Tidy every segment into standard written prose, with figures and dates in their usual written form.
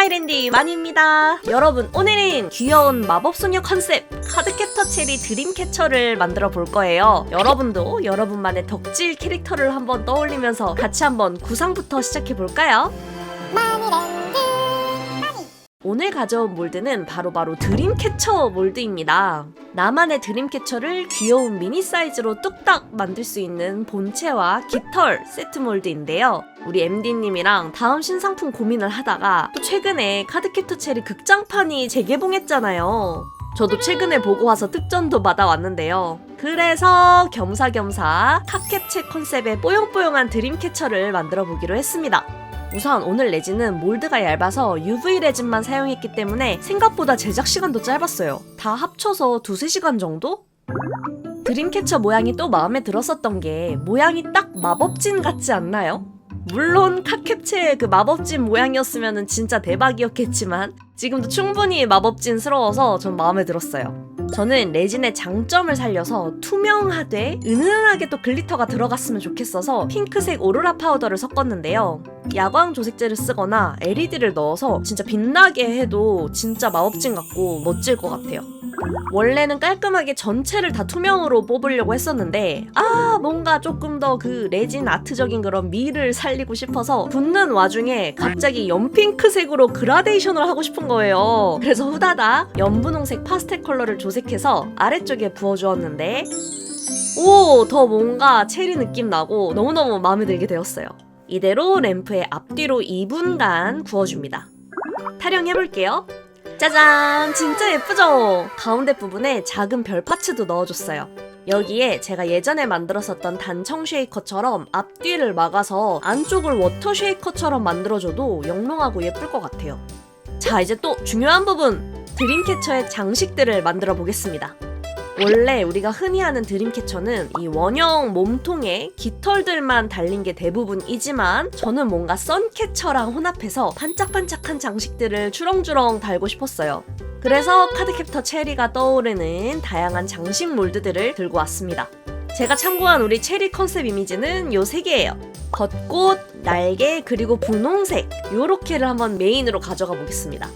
하이랜디 만입니다. 여러분, 오늘은 귀여운 마법소녀 컨셉 카드캡터 체리 드림캐쳐를 만들어 볼 거예요. 여러분도 여러분만의 덕질 캐릭터를 한번 떠올리면서 같이 한번 구상부터 시작해 볼까요? 오늘 가져온 몰드는 바로 드림캐쳐 몰드입니다. 나만의 드림캐쳐를 귀여운 미니 사이즈로 뚝딱 만들 수 있는 본체와 깃털 세트 몰드인데요. 우리 MD님이랑 다음 신상품 고민을 하다가 또 최근에 카드캡터 체리 극장판이 재개봉했잖아요. 저도 최근에 보고 와서 특전도 받아왔는데요. 그래서 겸사겸사 카캡체 컨셉의 뽀용뽀용한 드림캐쳐를 만들어 보기로 했습니다. 우선 오늘 레진은 몰드가 얇아서 UV 레진만 사용했기 때문에 생각보다 제작 시간도 짧았어요. 다 합쳐서 2-3시간 정도? 드림캐쳐 모양이 또 마음에 들었었던 게 모양이 딱 마법진 같지 않나요? 물론 카캡체의 그 마법진 모양이었으면 진짜 대박이었겠지만 지금도 충분히 마법진스러워서 전 마음에 들었어요. 저는 레진의 장점을 살려서 투명하되 은은하게 또 글리터가 들어갔으면 좋겠어서 핑크색 오로라 파우더를 섞었는데요. 야광 조색제를 쓰거나 LED를 넣어서 진짜 빛나게 해도 진짜 마법진 같고 멋질 것 같아요. 원래는 깔끔하게 전체를 다 투명으로 뽑으려고 했었는데 뭔가 조금 더 그 레진 아트적인 그런 미를 살리고 싶어서 붓는 와중에 갑자기 연핑크색으로 그라데이션을 하고 싶은 거예요. 그래서 후다닥 연분홍색 파스텔 컬러를 조색해서 아래쪽에 부어주었는데 더 뭔가 체리 느낌 나고 너무너무 마음에 들게 되었어요. 이대로 램프의 앞뒤로 2분간 구워줍니다. 타령해볼게요. 짜잔! 진짜 예쁘죠? 가운데 부분에 작은 별 파츠도 넣어줬어요. 여기에 제가 예전에 만들었었던 단청 쉐이커처럼 앞뒤를 막아서 안쪽을 워터 쉐이커처럼 만들어줘도 영롱하고 예쁠 것 같아요. 자, 이제 또 중요한 부분! 드림캐쳐의 장식들을 만들어 보겠습니다. 원래 우리가 흔히 하는 드림캐쳐는 이 원형 몸통에 깃털들만 달린 게 대부분이지만 저는 뭔가 선캐쳐랑 혼합해서 반짝반짝한 장식들을 주렁주렁 달고 싶었어요. 그래서 카드캡터 체리가 떠오르는 다양한 장식 몰드들을 들고 왔습니다. 제가 참고한 우리 체리 컨셉 이미지는 요 3개예요. 벚꽃, 날개, 그리고 분홍색 요렇게를 한번 메인으로 가져가 보겠습니다.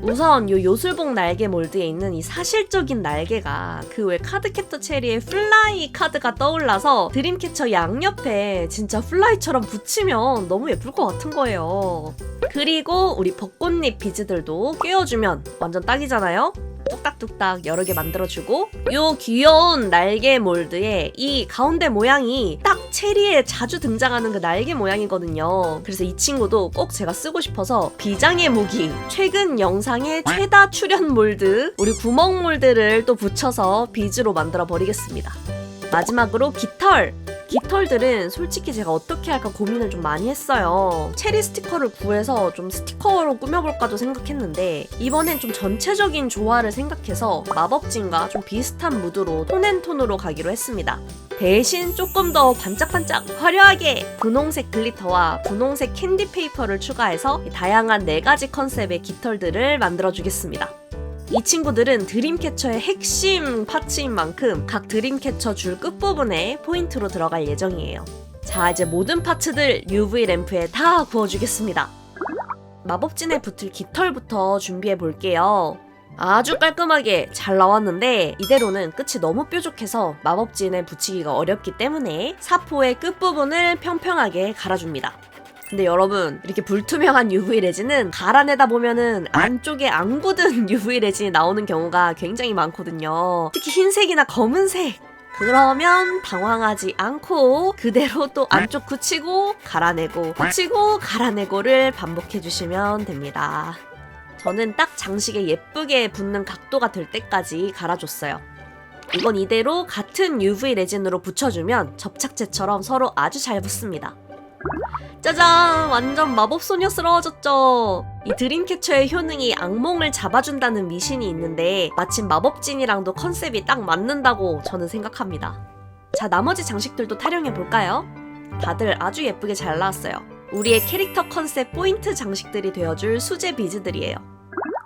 우선 요 요술봉 날개 몰드에 있는 이 사실적인 날개가 그 외 카드캡터 체리의 플라이 카드가 떠올라서 드림캐쳐 양옆에 진짜 플라이처럼 붙이면 너무 예쁠 것 같은 거예요. 그리고 우리 벚꽃잎 비즈들도 꿰어주면 완전 딱이잖아요? 뚝딱뚝딱 여러 개 만들어주고 요 귀여운 날개 몰드에 이 가운데 모양이 딱 체리에 자주 등장하는 그 날개 모양이거든요. 그래서 이 친구도 꼭 제가 쓰고 싶어서 비장의 무기 최근 영상의 최다 출연 몰드 우리 구멍 몰드를 또 붙여서 비즈로 만들어 버리겠습니다. 마지막으로 깃털들은 솔직히 제가 어떻게 할까 고민을 좀 많이 했어요. 체리 스티커를 구해서 좀 스티커로 꾸며볼까도 생각했는데 이번엔 좀 전체적인 조화를 생각해서 마법진과 좀 비슷한 무드로 톤앤톤으로 가기로 했습니다. 대신 조금 더 반짝반짝 화려하게 분홍색 글리터와 분홍색 캔디 페이퍼를 추가해서 다양한 4가지 컨셉의 깃털들을 만들어주겠습니다. 이 친구들은 드림캐쳐의 핵심 파츠인 만큼 각 드림캐쳐 줄 끝부분에 포인트로 들어갈 예정이에요. 자, 이제 모든 파츠들 UV 램프에 다 구워주겠습니다. 마법진에 붙을 깃털부터 준비해 볼게요. 아주 깔끔하게 잘 나왔는데 이대로는 끝이 너무 뾰족해서 마법진에 붙이기가 어렵기 때문에 사포의 끝부분을 평평하게 갈아줍니다. 근데 여러분, 이렇게 불투명한 UV 레진은 갈아내다 보면은 안쪽에 안 굳은 UV 레진이 나오는 경우가 굉장히 많거든요. 특히 흰색이나 검은색! 그러면 당황하지 않고 그대로 또 안쪽 굳히고 갈아내고 굳히고 갈아내고를 반복해주시면 됩니다. 저는 딱 장식에 예쁘게 붙는 각도가 될 때까지 갈아줬어요. 이건 이대로 같은 UV 레진으로 붙여주면 접착제처럼 서로 아주 잘 붙습니다. 짜잔! 완전 마법소녀스러워졌죠? 이 드림캐쳐의 효능이 악몽을 잡아준다는 미신이 있는데 마침 마법진이랑도 컨셉이 딱 맞는다고 저는 생각합니다. 자, 나머지 장식들도 타령해볼까요? 다들 아주 예쁘게 잘 나왔어요. 우리의 캐릭터 컨셉 포인트 장식들이 되어줄 수제 비즈들이에요.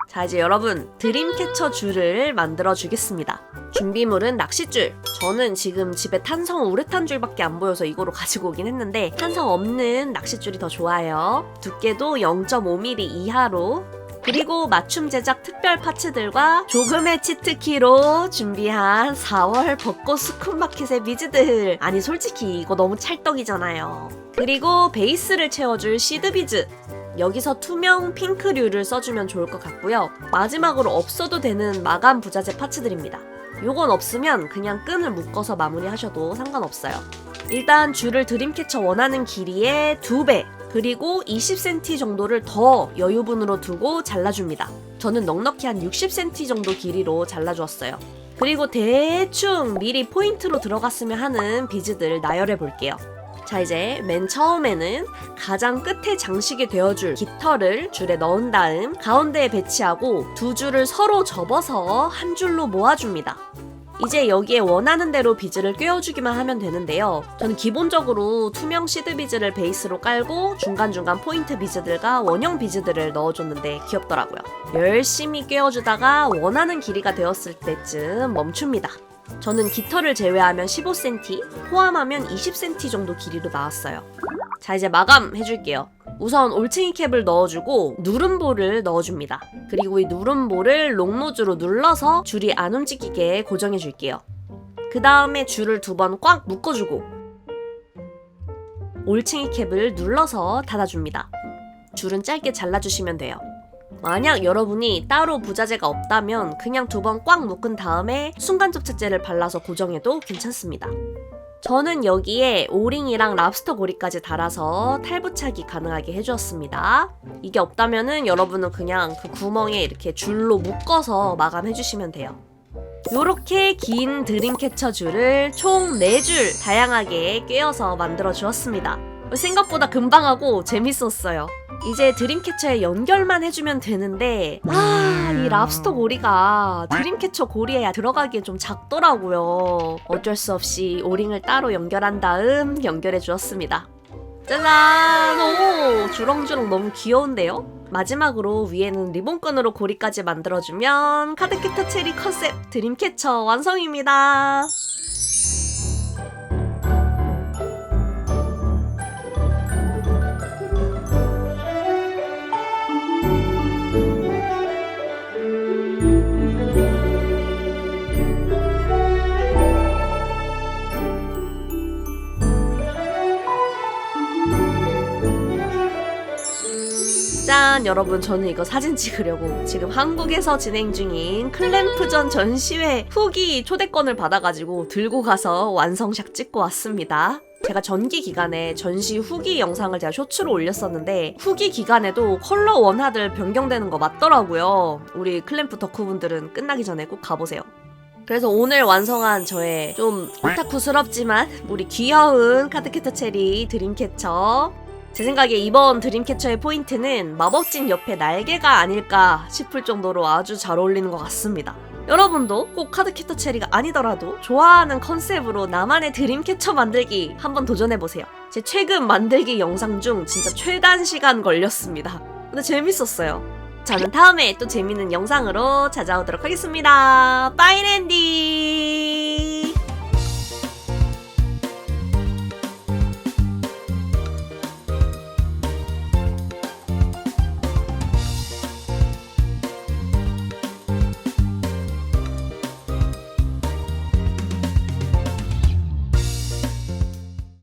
자, 이제 여러분 드림캐쳐 줄을 만들어 주겠습니다. 준비물은 낚싯줄. 저는 지금 집에 탄성 우레탄 줄밖에 안 보여서 이거로 가지고 오긴 했는데 탄성 없는 낚싯줄이 더 좋아요. 두께도 0.5mm 이하로 그리고 맞춤 제작 특별 파츠들과 조금의 치트키로 준비한 4월 벚꽃 수컷마켓의 비즈들. 아니 솔직히 이거 너무 찰떡이잖아요. 그리고 베이스를 채워줄 시드비즈. 여기서 투명 핑크류를 써주면 좋을 것 같고요. 마지막으로 없어도 되는 마감 부자재 파츠들입니다. 요건 없으면 그냥 끈을 묶어서 마무리하셔도 상관없어요. 일단 줄을 드림캐쳐 원하는 길이의 2배 그리고 20cm 정도를 더 여유분으로 두고 잘라줍니다. 저는 넉넉히 한 60cm 정도 길이로 잘라주었어요. 그리고 대충 미리 포인트로 들어갔으면 하는 비즈들 나열해 볼게요. 자, 이제 맨 처음에는 가장 끝에 장식이 되어줄 깃털을 줄에 넣은 다음 가운데에 배치하고 두 줄을 서로 접어서 한 줄로 모아줍니다. 이제 여기에 원하는 대로 비즈를 꿰어주기만 하면 되는데요. 저는 기본적으로 투명 시드 비즈를 베이스로 깔고 중간중간 포인트 비즈들과 원형 비즈들을 넣어줬는데 귀엽더라고요. 열심히 꿰어주다가 원하는 길이가 되었을 때쯤 멈춥니다. 저는 깃털을 제외하면 15cm, 포함하면 20cm 정도 길이로 나왔어요. 자, 이제 마감해줄게요. 우선 올챙이 캡을 넣어주고 누름볼을 넣어줍니다. 그리고 이 누름볼을 롱노즈로 눌러서 줄이 안 움직이게 고정해줄게요. 그 다음에 줄을 2번 꽉 묶어주고 올챙이 캡을 눌러서 닫아줍니다. 줄은 짧게 잘라주시면 돼요. 만약 여러분이 따로 부자재가 없다면 그냥 2번 꽉 묶은 다음에 순간 접착제를 발라서 고정해도 괜찮습니다. 저는 여기에 오링이랑 랍스터 고리까지 달아서 탈부착이 가능하게 해주었습니다. 이게 없다면은 여러분은 그냥 그 구멍에 이렇게 줄로 묶어서 마감해주시면 돼요. 요렇게 긴 드림캐쳐 줄을 총 4줄 다양하게 꿰어서 만들어 주었습니다. 생각보다 금방 하고 재밌었어요. 이제 드림캐쳐에 연결만 해주면 되는데 이 랍스터 고리가 드림캐쳐 고리에 들어가기에 좀 작더라고요. 어쩔 수 없이 오링을 따로 연결한 다음 연결해 주었습니다. 짜잔! 오, 주렁주렁 너무 귀여운데요? 마지막으로 위에는 리본끈으로 고리까지 만들어주면 카드캐터 체리 컨셉 드림캐쳐 완성입니다. 짠! 여러분, 저는 이거 사진 찍으려고 지금 한국에서 진행 중인 클램프전 전시회 후기 초대권을 받아가지고 들고 가서 완성샷 찍고 왔습니다. 제가 전기 기간에 전시 후기 영상을 제가 쇼츠로 올렸었는데 후기 기간에도 컬러 원화들 변경되는 거 맞더라고요. 우리 클램프 덕후분들은 끝나기 전에 꼭 가보세요. 그래서 오늘 완성한 저의 좀 오타쿠스럽지만 우리 귀여운 카드캐터 체리 드림캐쳐, 제 생각에 이번 드림캐쳐의 포인트는 마법진 옆에 날개가 아닐까 싶을 정도로 아주 잘 어울리는 것 같습니다. 여러분도 꼭 카드캐터 체리가 아니더라도 좋아하는 컨셉으로 나만의 드림캐쳐 만들기 한번 도전해보세요. 제 최근 만들기 영상 중 진짜 최단시간 걸렸습니다. 근데 재밌었어요. 저는 다음에 또 재밌는 영상으로 찾아오도록 하겠습니다. 빠이랜디!